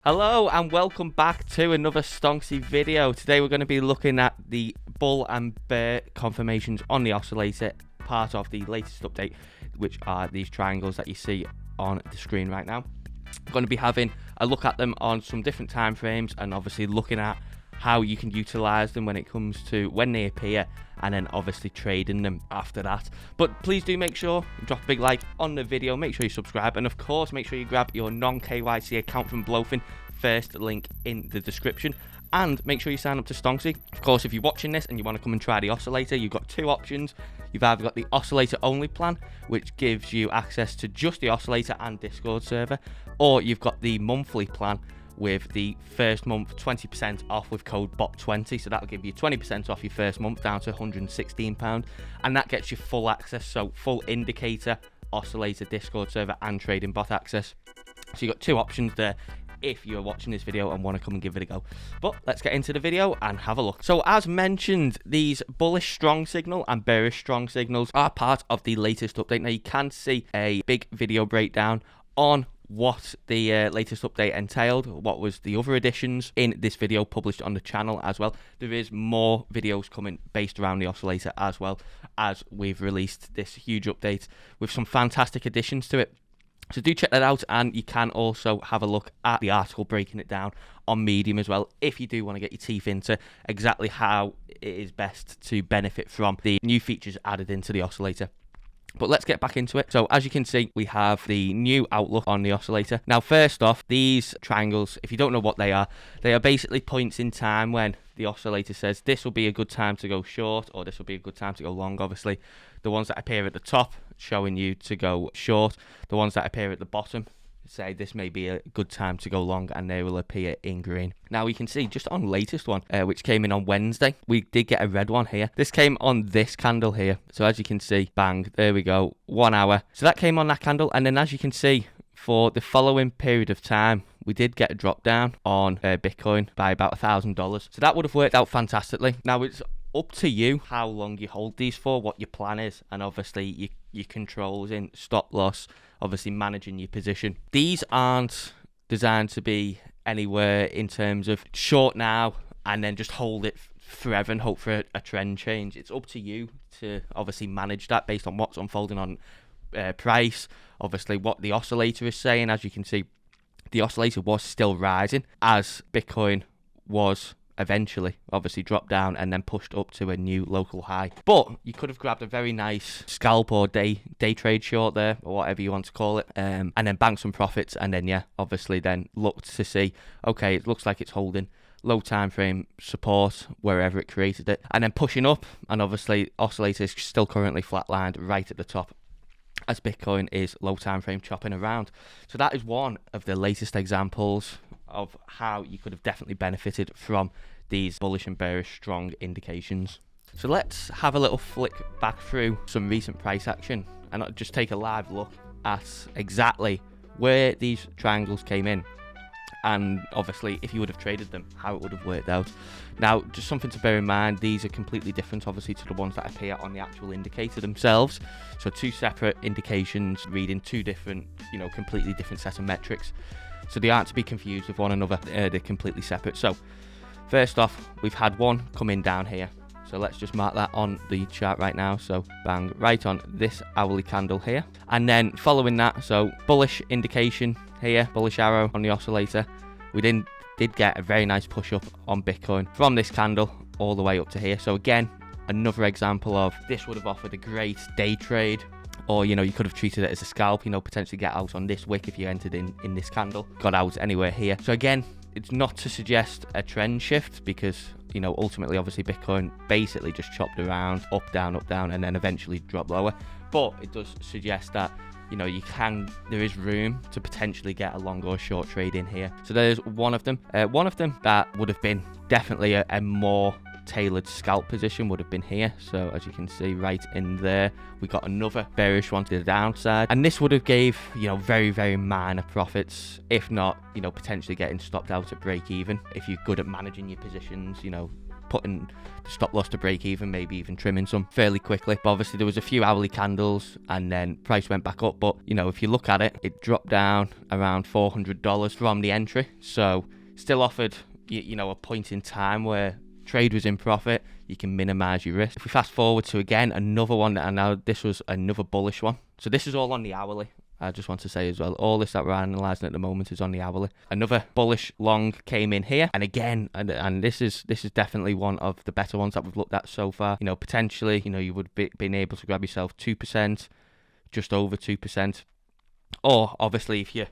Hello and welcome back to another Stonksy video. Today we're going to be looking at the bull and bear confirmations on the oscillator, part of the latest update, which are these triangles that you see on the screen right now. We're going to be having a look at them on some different time frames and obviously looking at how you can utilize them when it comes to when they appear, and then obviously trading them after that. But please do make sure you drop a big like on the video, make sure you subscribe, and of course make sure you grab your non-KYC account from BLOFIN, first link in the description, and make sure you sign up to Stonksy. Of course, if you're watching this and you want to come and try the oscillator, you've got two options. You've either got the oscillator only plan, which gives you access to just the oscillator and Discord server, or you've got the monthly plan with the first month 20% off with code BOT20, so that'll give you 20% off your first month down to £116, and that gets you full access, so full indicator, oscillator, Discord server, and trading bot access. So you've got two options there if you're watching this video and want to come and give it a go. But let's get into the video and have a look. So as mentioned, these bullish strong signal and bearish strong signals are part of the latest update. Now you can see a big video breakdown on what the latest update entailed, what was the other additions in this video published on the channel as well. There is more videos coming based around the oscillator as well, as we've released this huge update with some fantastic additions to it. So do check that out, and you can also have a look at the article breaking it down on Medium as well, if you do want to get your teeth into exactly how it is best to benefit from the new features added into the oscillator. But let's get back into it. So as you can see, we have the new outlook on the oscillator. Now, first off, these triangles, if you don't know what they are basically points in time when the oscillator says this will be a good time to go short, or this will be a good time to go long. Obviously, the ones that appear at the top showing you to go short. The ones that appear at the bottom say this may be a good time to go long, and they will appear in green. Now we can see just on latest one, which came in on Wednesday, we did get a red one here. This came on this candle here. So as you can see, bang, there we go, 1 hour. So that came on that candle, and then as you can see, for the following period of time, we did get a drop down on Bitcoin by about $1,000. So that would have worked out fantastically. Now it's up to you how long you hold these for, what your plan is, and obviously your controls in stop loss, obviously managing your position. These aren't designed to be anywhere in terms of short now and then just hold it forever and hope for a trend change. It's up to you to obviously manage that based on what's unfolding on price, obviously what the oscillator is saying. As you can see, the oscillator was still rising as Bitcoin was eventually obviously dropped down and then pushed up to a new local high. But you could have grabbed a very nice scalp or day trade short there, or whatever you want to call it, and then banked some profits, and then obviously then looked to see, okay, it looks like it's holding low time frame support wherever it created it, and then pushing up, and obviously oscillator is still currently flatlined right at the top as Bitcoin is low time frame chopping around. So that is one of the latest examples of how you could have definitely benefited from these bullish and bearish strong indications. So let's have a little flick back through some recent price action and just take a live look at exactly where these triangles came in, and obviously if you would have traded them, how it would have worked out. Now, just something to bear in mind, these are completely different obviously to the ones that appear on the actual indicator themselves. So two separate indications reading two different, completely different set of metrics. So they aren't to be confused with one another, they're completely separate. So first off, we've had one come in down here. So let's just mark that on the chart right now. So bang, right on this hourly candle here. And then following that, so bullish indication here, bullish arrow on the oscillator. We did get a very nice push up on Bitcoin from this candle all the way up to here. So again, another example of this would have offered a great day trade, or you could have treated it as a scalp, potentially get out on this wick if you entered in this candle, got out anywhere here. So again, it's not to suggest a trend shift, because ultimately obviously Bitcoin basically just chopped around up down, and then eventually dropped lower. But it does suggest that there is room to potentially get a long or short trade in here. So there's one of them that would have been definitely a more tailored scalp position would have been here. So as you can see right in there, we got another bearish one to the downside, and this would have gave very, very minor profits, if not potentially getting stopped out at break even if you're good at managing your positions, putting the stop loss to break even, maybe even trimming some fairly quickly. But obviously there was a few hourly candles and then price went back up. But you know, if you look at it, it dropped down around $400 from the entry. So still offered, you know, a point in time where trade was in profit. You can minimize your risk. If we fast forward to again another one, and now this was another bullish one. So this is all on the hourly. I just want to say as well, all this that we're analysing at the moment is on the hourly. Another bullish long came in here, and again, and this is definitely one of the better ones that we've looked at so far. You know, potentially, you know, you would be been able to grab yourself 2%, just over 2%, or obviously if you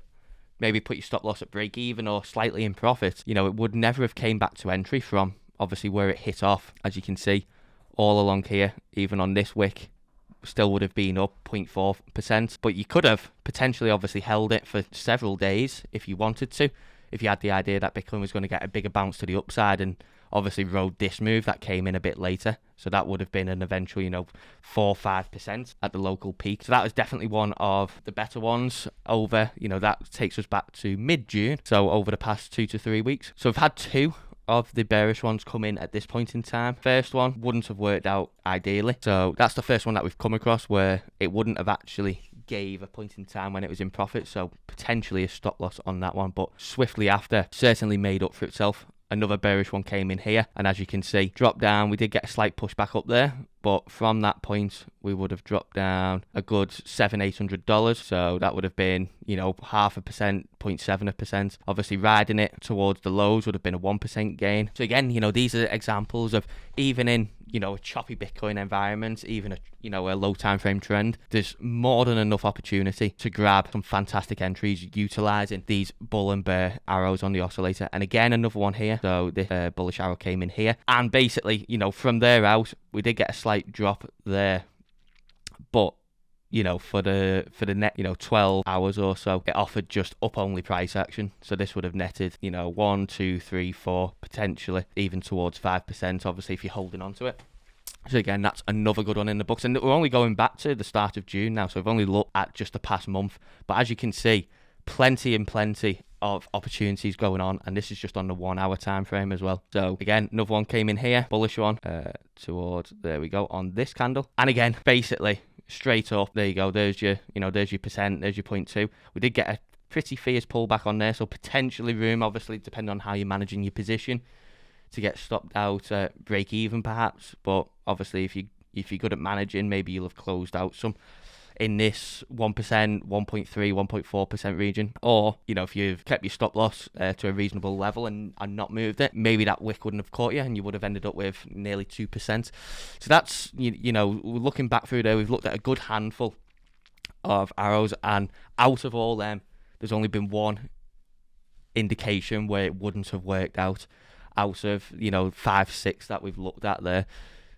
maybe put your stop loss at break even or slightly in profit, you know, it would never have came back to entry from obviously where it hit off. As you can see, all along here, even on this wick, still would have been up 0.4%, but you could have potentially obviously held it for several days if you wanted to, if you had the idea that Bitcoin was going to get a bigger bounce to the upside, and obviously rode this move that came in a bit later. So that would have been an eventual, you know, 4-5% at the local peak. So that was definitely one of the better ones over, you know, that takes us back to mid-June, so over the past 2 to 3 weeks. So we've had two of the bearish ones come in at this point in time. First one wouldn't have worked out ideally. So that's the first one that we've come across where it wouldn't have actually gave a point in time when it was in profit. So potentially a stop loss on that one, but swiftly after certainly made up for itself. Another bearish one came in here, and as you can see, dropped down. We did get a slight pushback up there, but from that point we would have dropped down a good $700-800. So that would have been, you know, 0.5%, 0.7%. Obviously riding it towards the lows would have been a 1% gain. So again, you know, these are examples of, even in, you know, a choppy Bitcoin environment, even a, you know, a low time frame trend, there's more than enough opportunity to grab some fantastic entries utilizing these bull and bear arrows on the oscillator. And again, another one here. So this bullish arrow came in here, and basically, you know, from there out we did get a slight drop there, but you know, for the net, you know, 12 hours or so, it offered just up only price action. So this would have netted, you know, 1, 2, 3, 4, potentially even towards 5%, obviously, if you're holding on to it. So again, that's another good one in the books. And we're only going back to the start of June now, so we've only looked at just the past month. But as you can see, plenty of opportunities going on, and this is just on the 1 hour time frame as well. So again, another one came in here, bullish one, towards, there we go, on this candle. And again, basically straight up, there you go, there's your, you know, there's your percent, there's your 0.2. We did get a pretty fierce pullback on there, so potentially room, obviously depending on how you're managing your position, to get stopped out at break even perhaps. But obviously if you're good at managing, maybe you'll have closed out some in this 1%, 1.3, 1.4% region. Or, you know, if you've kept your stop loss to a reasonable level and not moved it, maybe that wick wouldn't have caught you and you would have ended up with nearly 2%. So that's, you know, looking back through there, we've looked at a good handful of arrows, and out of all them, there's only been one indication where it wouldn't have worked out of, you know, 5, 6 that we've looked at there.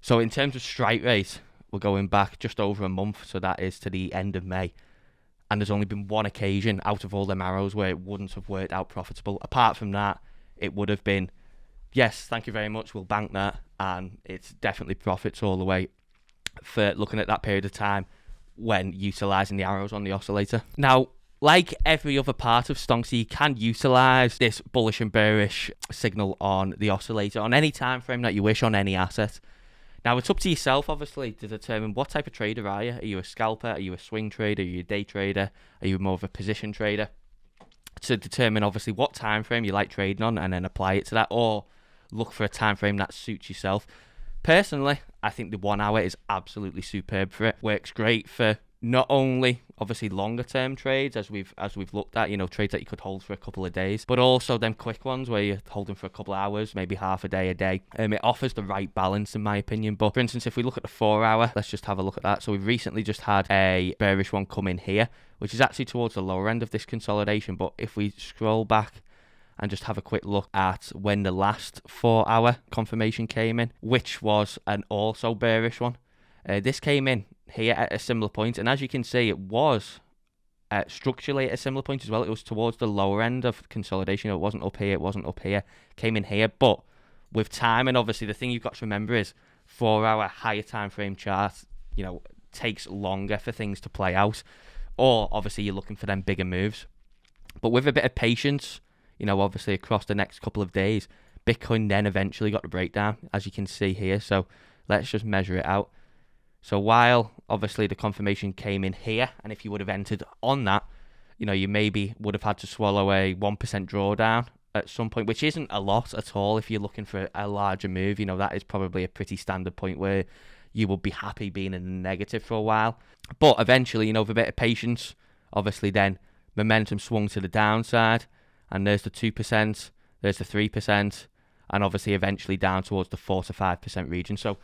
So in terms of strike rate, we're going back just over a month, so that is to the end of May. And there's only been one occasion out of all them arrows where it wouldn't have worked out profitable. Apart from that, it would have been, yes, thank you very much, we'll bank that, and it's definitely profits all the way for looking at that period of time when utilising the arrows on the oscillator. Now, like every other part of Stonksy, you can utilise this bullish and bearish signal on the oscillator on any time frame that you wish on any asset. Now, it's up to yourself, obviously, to determine what type of trader are you. Are you a scalper? Are you a swing trader? Are you a day trader? Are you more of a position trader? To determine, obviously, what time frame you like trading on and then apply it to that, or look for a time frame that suits yourself. Personally, I think the 1 hour is absolutely superb for it. Works great for not only obviously longer term trades as we've looked at, you know, trades that you could hold for a couple of days, but also them quick ones where you're holding for a couple of hours, maybe half a day. It offers the right balance in my opinion. But for instance, if we look at the 4 hour, let's just have a look at that. So we've recently just had a bearish one come in here, which is actually towards the lower end of this consolidation. But if we scroll back and just have a quick look at when the last 4 hour confirmation came in, which was an also bearish one, this came in here at a similar point, and as you can see, it was structurally at a similar point as well. It was towards the lower end of consolidation. It wasn't up here, it wasn't up here, came in here. But with time, and obviously the thing you've got to remember is 4 hour higher time frame chart, you know, takes longer for things to play out, or obviously you're looking for them bigger moves. But with a bit of patience, you know, obviously across the next couple of days, Bitcoin then eventually got the breakdown, as you can see here. So let's just measure it out. So while obviously the confirmation came in here, and if you would have entered on that, you know, you maybe would have had to swallow a 1% drawdown at some point, which isn't a lot at all if you're looking for a larger move. You know, that is probably a pretty standard point where you will be happy being in the negative for a while. But eventually, you know, with a bit of patience, obviously then momentum swung to the downside, and there's the 2%, there's the 3%, and obviously eventually down towards the 4 to 5% region. So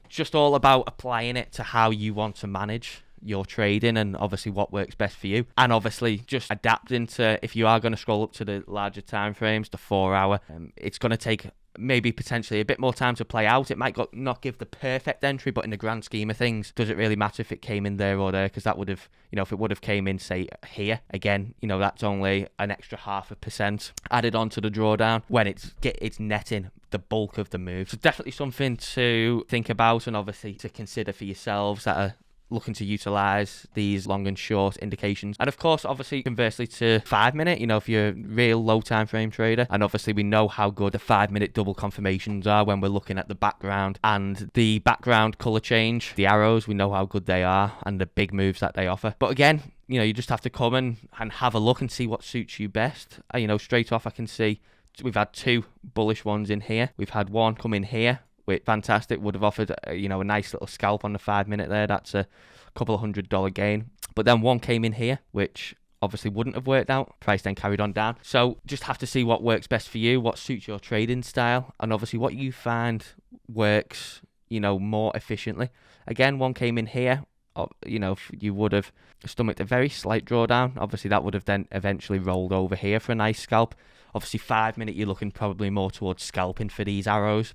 just all about applying it to how you want to manage your trading and obviously what works best for you, and obviously just adapting to, if you are going to scroll up to the larger time frames, the 4 hour, it's going to take maybe potentially a bit more time to play out. It might not give the perfect entry, but in the grand scheme of things, does it really matter if it came in there or there? Because that would have, you know, if it would have came in, say, here, again, you know, that's only an extra 0.5% added onto the drawdown when it's netting the bulk of the move. So definitely something to think about, and obviously to consider for yourselves that are looking to utilize these long and short indications. And of course, obviously, conversely to 5 minute, you know, if you're a real low time frame trader, and obviously we know how good the 5 minute double confirmations are when we're looking at the background and the background color change, the arrows, we know how good they are and the big moves that they offer. But again, you know, you just have to come and have a look and see what suits you best. You know, straight off, I can see we've had 2 bullish ones in here. We've had one come in here, which fantastic, would have offered, you know, a nice little scalp on the 5 minute there. That's a couple of $100 gain. But then one came in here, which obviously wouldn't have worked out. Price then carried on down. So just have to see what works best for you, what suits your trading style, and obviously what you find works, you know, more efficiently. Again, one came in here. You know, you would have stomached a very slight drawdown. Obviously, that would have then eventually rolled over here for a nice scalp. Obviously, 5 minute, you're looking probably more towards scalping for these arrows,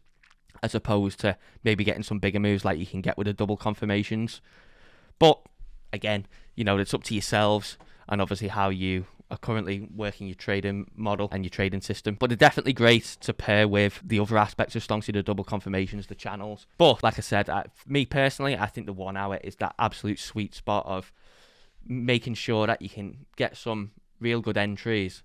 as opposed to maybe getting some bigger moves like you can get with the double confirmations. But again, you know, it's up to yourselves and obviously how you are currently working your trading model and your trading system. But they're definitely great to pair with the other aspects of Stonksy, the double confirmations, the channels. But like I said, me personally, I think the 1 hour is that absolute sweet spot of making sure that you can get some real good entries,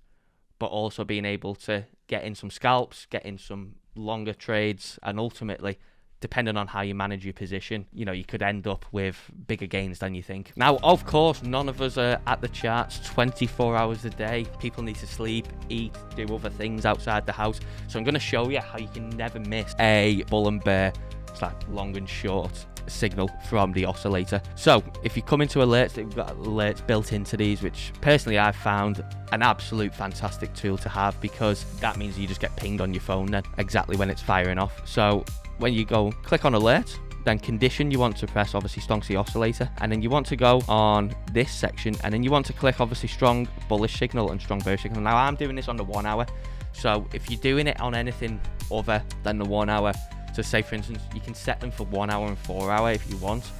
but also being able to get in some scalps, get in some longer trades, and ultimately, depending on how you manage your position, you know, you could end up with bigger gains than you think. Now, of course, none of us are at the charts 24 hours a day. People need to sleep, eat, do other things outside the house. So I'm going to show you how you can never miss a bull and bear / long and short signal from the oscillator. So if you come into alerts, we've got alerts built into these, which personally I've found an absolute fantastic tool to have, because that means you just get pinged on your phone then exactly when it's firing off. So when you go click on alert, then condition, you want to press obviously Stonksy oscillator, and then you want to go on this section, and then you want to click obviously strong bullish signal and strong bearish signal. Now I'm doing this on the 1 hour, so if you're doing it on anything other than the 1 hour, so say for instance you can set them for 1 hour and 4 hour if you want,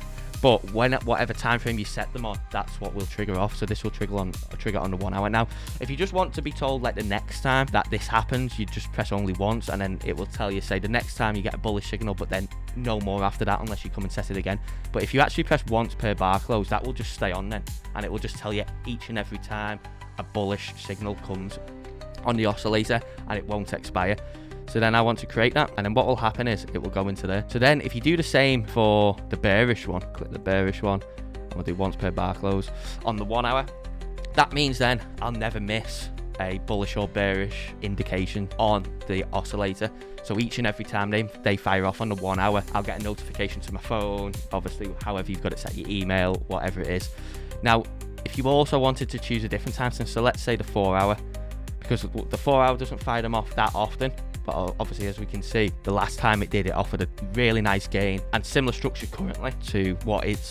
but whatever time frame you set them on, that's what will trigger off. So this will trigger on the 1 hour. Now if you just want to be told like the next time that this happens, you just press only once, and then it will tell you, say the next time you get a bullish signal, but then no more after that unless you come and set it again. But if you actually press once per bar close, that will just stay on then, and it will just tell you each and every time a bullish signal comes on the oscillator, and it won't expire. So then I want to create that, and then what will happen is it will go into there. So then if you do the same for the bearish one, click the bearish one, and we'll do once per bar close on the 1 hour, that means then I'll never miss a bullish or bearish indication on the oscillator. So each and every time they fire off on the 1 hour, I'll get a notification to my phone, obviously however you've got it set, your email, whatever it is. Now if you also wanted to choose a different time, so let's say the 4 hour, because the 4 hour doesn't fire them off that often, but obviously as we can see, the last time it did, it offered a really nice gain, and similar structure currently to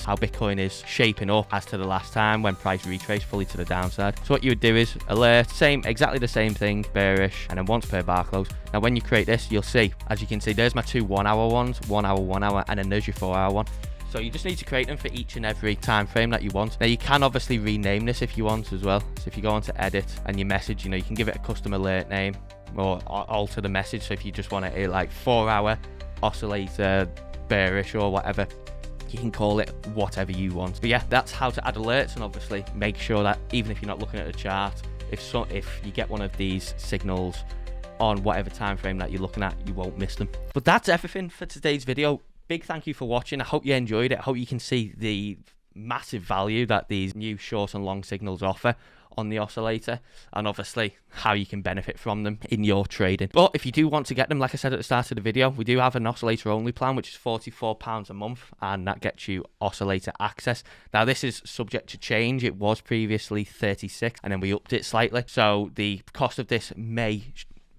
how Bitcoin is shaping up as to the last time when price retraced fully to the downside. So what you would do is alert, exactly the same thing, bearish, and then once per bar close. Now when you create this, you'll see, as you can see, there's my 2 1 hour ones, 1 hour, 1 hour, and then there's your 4 hour one. So you just need to create them for each and every time frame that you want. Now you can obviously rename this if you want as well. So if you go on to edit and your message, you know, you can give it a custom alert name or alter the message. So if you just want it like 4 hour oscillator bearish or whatever, you can call it whatever you want. But yeah, that's how to add alerts, and obviously make sure that even if you're not looking at the chart, if you get one of these signals on whatever time frame that you're looking at, you won't miss them. But that's everything for today's video. Big thank you for watching. I hope you enjoyed it. I hope you can see the massive value that these new short and long signals offer on the oscillator, and obviously how you can benefit from them in your trading. But if you do want to get them, like I said at the start of the video, we do have an oscillator only plan, which is £44 a month, and that gets you oscillator access. Now this is subject to change. It was previously 36 and then we upped it slightly, so the cost of this may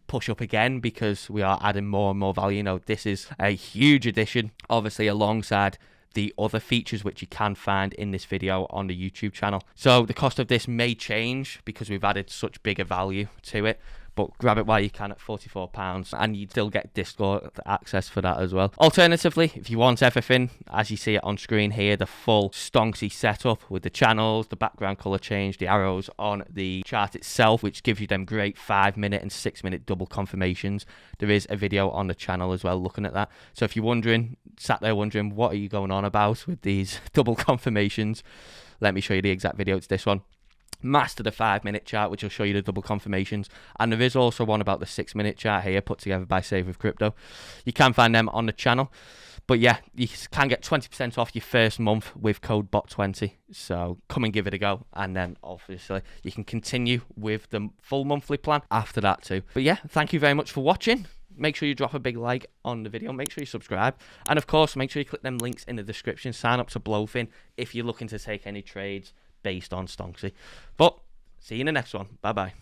push up again because we are adding more and more value. You know, this is a huge addition, obviously, alongside the other features which you can find in this video on the YouTube channel. So the cost of this may change because we've added such bigger value to it, but grab it while you can at £44, and you still get Discord access for that as well. Alternatively, if you want everything, as you see it on screen here, the full Stonksy setup with the channels, the background color change, the arrows on the chart itself, which gives you them great 5-minute and 6-minute double confirmations. There is a video on the channel as well looking at that. So if you're sat there wondering what are you going on about with these double confirmations, let me show you the exact video. It's this one. Master the 5-minute chart, which will show you the double confirmations, and there is also one about the 6-minute chart here put together by Save with Crypto. You can find them on the channel. But yeah, you can get 20% off your first month with code BOT20. So come and give it a go, and then obviously you can continue with the full monthly plan after that too. But yeah, thank you very much for watching. Make sure you drop a big like on the video. Make sure you subscribe. And of course, make sure you click them links in the description. Sign up to BLOFIN if you're looking to take any trades based on Stonksy. But see you in the next one. Bye bye.